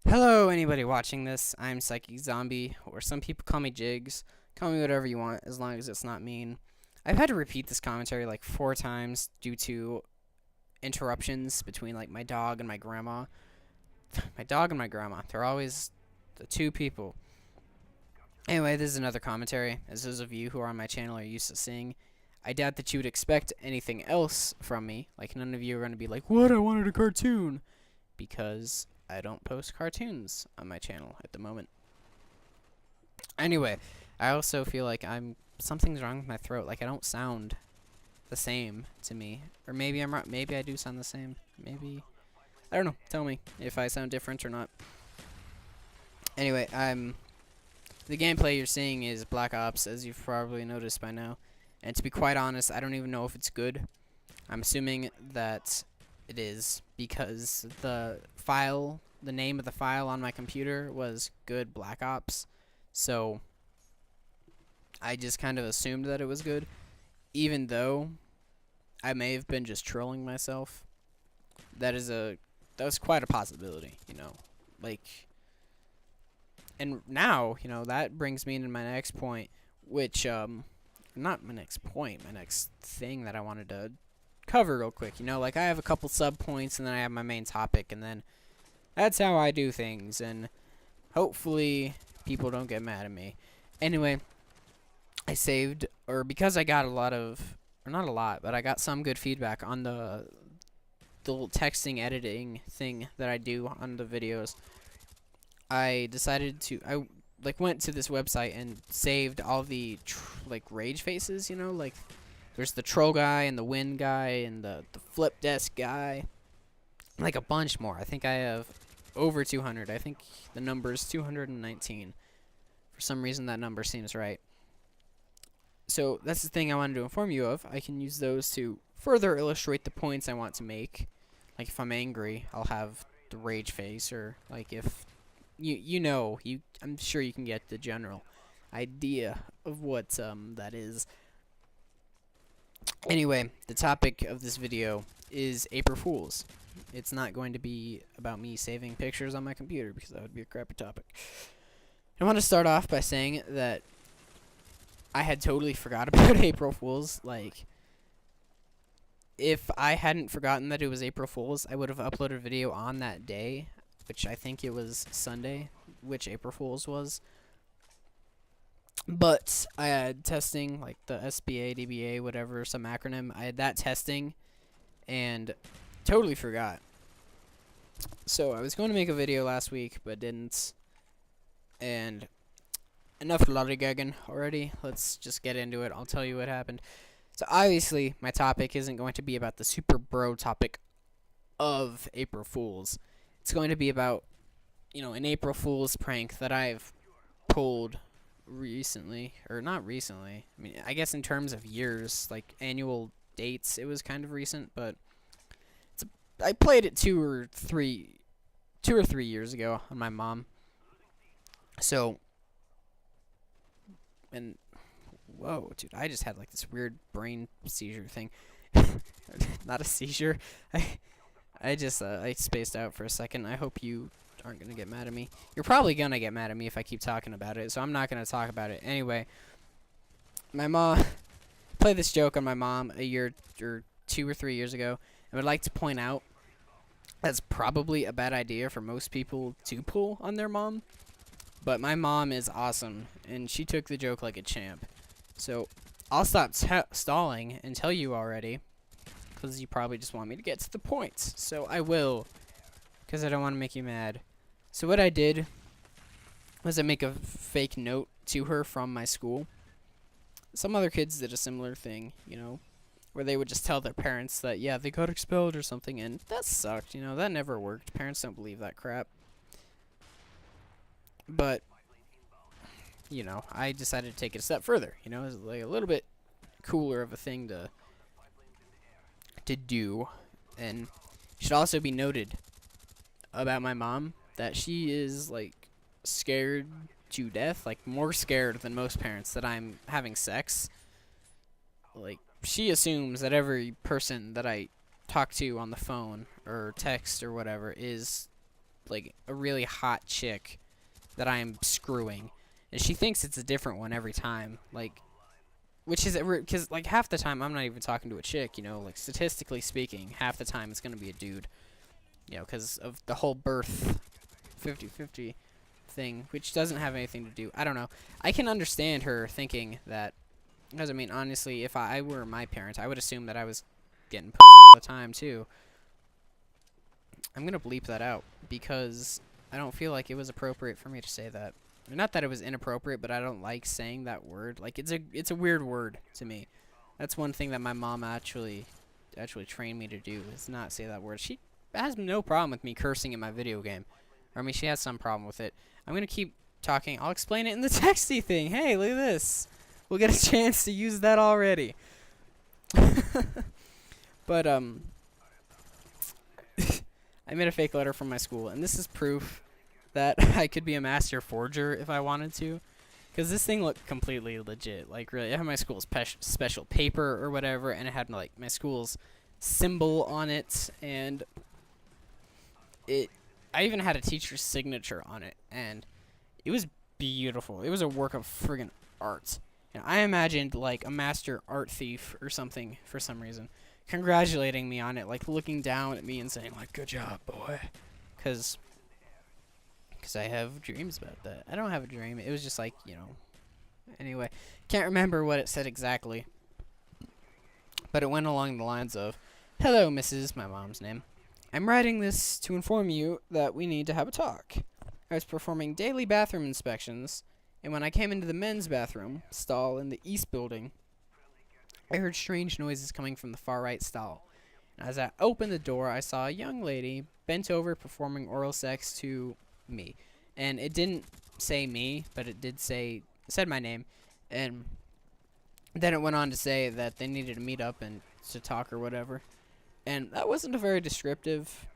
Hello, anybody watching this. I'm ThePsychicZombie, or some people call me Jigs. Call me whatever you want, as long as it's not mean. I've had to repeat this commentary like 4 times due to interruptions between like my dog and my grandma. My dog and my grandma. They're always the two people. Anyway, this is another commentary. As those of you who are on my channel are used to seeing, I doubt that you would expect anything else from me. Like, none of you are going to be like, "What? I wanted a cartoon." Because I don't post cartoons on my channel at the moment. Anyway, I also feel like something's wrong with my throat. Like, I don't sound the same to me. Or maybe I'm wrong. Maybe I do sound the same. Maybe. I don't know. Tell me if I sound different or not. Anyway, the gameplay you're seeing is Black Ops, as you've probably noticed by now. And to be quite honest, I don't even know if it's good. I'm assuming that it is, because the name of the file on my computer was good Black Ops. So I just kind of assumed that it was good, even though I may have been just trolling myself. That was quite a possibility, like. And now, that brings me into my next point, which, not my next point, my next thing that I wanted to cover real quick. Like, I have a couple sub points, and then I have my main topic, and then that's how I do things, and hopefully people don't get mad at me. Anyway, I saved, or because I got a lot of, or not a lot, but I got some good feedback on the little texting editing thing that I do on the videos. I decided to, went to this website and saved all the, rage faces, like, there's the troll guy, and the wind guy, and the flip desk guy, like a bunch more. I think I have over 200. I think the number is 219. For some reason, that number seems right. So, that's the thing I wanted to inform you of. I can use those to further illustrate the points I want to make. Like, if I'm angry, I'll have the rage face, or, like, if I'm sure you can get the general idea of what that is. Anyway, the topic of this video is April Fools. It's not going to be about me saving pictures on my computer, because that would be a crappy topic. I want to start off by saying that I had totally forgot about April Fools. Like, if I hadn't forgotten that it was April Fools, I would have uploaded a video on that day, which I think it was Sunday, which April Fools was. But I had testing, like the SBA, DBA, whatever, some acronym. I had that testing, and totally forgot. So I was going to make a video last week, but didn't. And enough lollygagging already. Let's just get into it. I'll tell you what happened. So obviously, my topic isn't going to be about the super bro topic of April Fools. It's going to be about, an April Fool's prank that I've pulled recently, or not recently. I mean, I guess in terms of years, like annual dates, it was kind of recent, but I played it 2 or 3 years ago on my mom. So, and whoa, dude, I just had like this weird brain seizure thing. Not a seizure. I spaced out for a second. I hope you aren't gonna get mad at me. You're probably gonna get mad at me if I keep talking about it, so I'm not gonna talk about it. Anyway, my mom played this joke on my mom a year or 2 or 3 years ago. I would like to point out that's probably a bad idea for most people to pull on their mom, but my mom is awesome, and she took the joke like a champ. So I'll stop stalling and tell you already, because you probably just want me to get to the points. So I will, because I don't want to make you mad. So what I did was I make a fake note to her from my school. Some other kids did a similar thing, where they would just tell their parents that, yeah, they got expelled or something, and that sucked, that never worked. Parents don't believe that crap. But, I decided to take it a step further, it was like a little bit cooler of a thing to do. And it should also be noted about my mom that she is, like, scared to death, like, more scared than most parents that I'm having sex. Like, she assumes that every person that I talk to on the phone or text or whatever is like a really hot chick that I am screwing, and she thinks it's a different one every time. Like, which is because like half the time I'm not even talking to a chick. You know, like statistically speaking, half the time it's gonna be a dude. You know, because of the whole birth 50-50 thing, which doesn't have anything to do. I don't know. I can understand her thinking that, because I mean, honestly, if I were my parents, I would assume that I was getting pussy all the time too. I'm gonna bleep that out because I don't feel like it was appropriate for me to say that. Not that it was inappropriate, but I don't like saying that word. Like it's a weird word to me. That's one thing that my mom actually trained me to do, is not say that word. She has no problem with me cursing in my video game. Or, I mean, she has some problem with it. I'm gonna keep talking. I'll explain it in the texty thing. Hey, look at this. We'll get a chance to use that already. But I made a fake letter from my school, and this is proof that I could be a master forger if I wanted to, because this thing looked completely legit. Like, really, it had my school's special paper or whatever, and it had like my school's symbol on it, and I even had a teacher's signature on it, and it was beautiful. It was a work of friggin' art. And I imagined like a master art thief or something for some reason congratulating me on it, like looking down at me and saying like, "Good job, boy," because I have dreams about that. I don't have a dream. It was just like, you know. Anyway, can't remember what it said exactly, but it went along the lines of, "Hello, Mrs." my mom's name. "I'm writing this to inform you that we need to have a talk. I was performing daily bathroom inspections, and when I came into the men's bathroom stall in the east building, I heard strange noises coming from the far right stall. And as I opened the door, I saw a young lady bent over performing oral sex to me." And it didn't say me, but it said my name. And then it went on to say that they needed to meet up and to talk or whatever. And that wasn't a very descriptive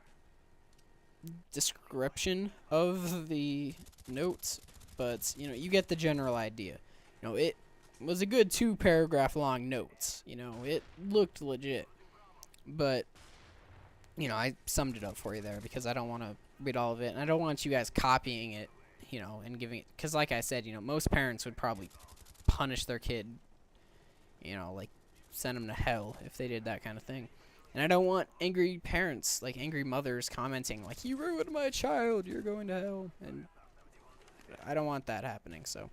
description of the notes, but, you know, you get the general idea. You know, it was a good 2-paragraph long notes. You know, it looked legit. But, you know, I summed it up for you there because I don't want to read all of it, and I don't want you guys copying it, you know, and giving it, because like I said, you know, most parents would probably punish their kid, you know, like send them to hell if they did that kind of thing. And I don't want angry parents, like angry mothers commenting like, "You ruined my child, you're going to hell." And I don't want that happening, so.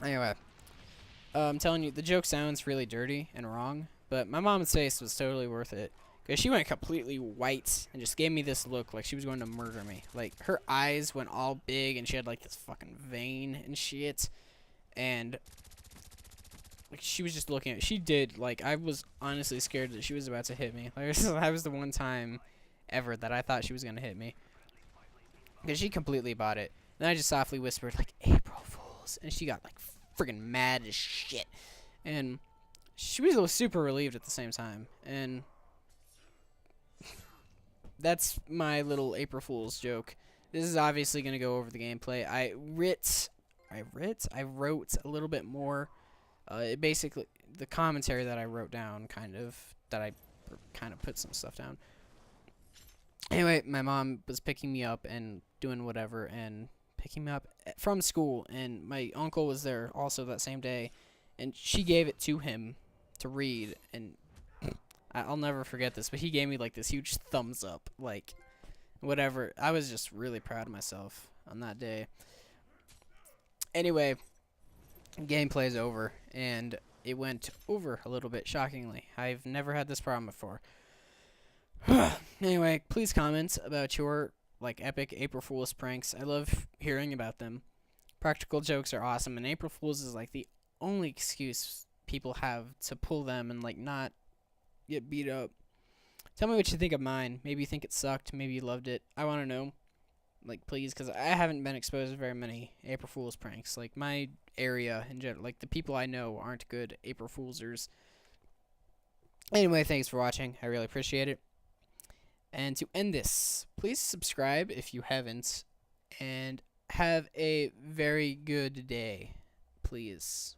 Anyway, I'm telling you, the joke sounds really dirty and wrong, but my mom's face was totally worth it. Because she went completely white and just gave me this look like she was going to murder me. Like, her eyes went all big and she had like this fucking vein and shit. And like, she was just looking at, she did, like, I was honestly scared that she was about to hit me. Like, that was the one time ever that I thought she was going to hit me. Because she completely bought it. Then I just softly whispered, like, "April Fools." And she got, like, friggin' mad as shit. And she was super relieved at the same time. And that's my little April Fool's joke. This is obviously going to go over the gameplay. I wrote a little bit more. It basically, the commentary that I wrote down, kind of put some stuff down. Anyway, my mom was picking me up and doing whatever, and picking me up from school, and my uncle was there also that same day, and she gave it to him to read, and I'll never forget this, but he gave me like this huge thumbs up, like whatever. I was just really proud of myself on that day. Anyway, gameplay's over, and it went over a little bit, shockingly. I've never had this problem before. Anyway, please comment about your like epic April Fool's pranks. I love hearing about them. Practical jokes are awesome, and April Fool's is like the only excuse people have to pull them and like not get beat up. Tell me what you think of mine. Maybe you think it sucked. Maybe you loved it. I want to know. Like, please, because I haven't been exposed to very many April Fool's pranks. Like, my area in general, like the people I know aren't good April Foolsers. Anyway, thanks for watching. I really appreciate it. And to end this, please subscribe if you haven't, and have a very good day, please.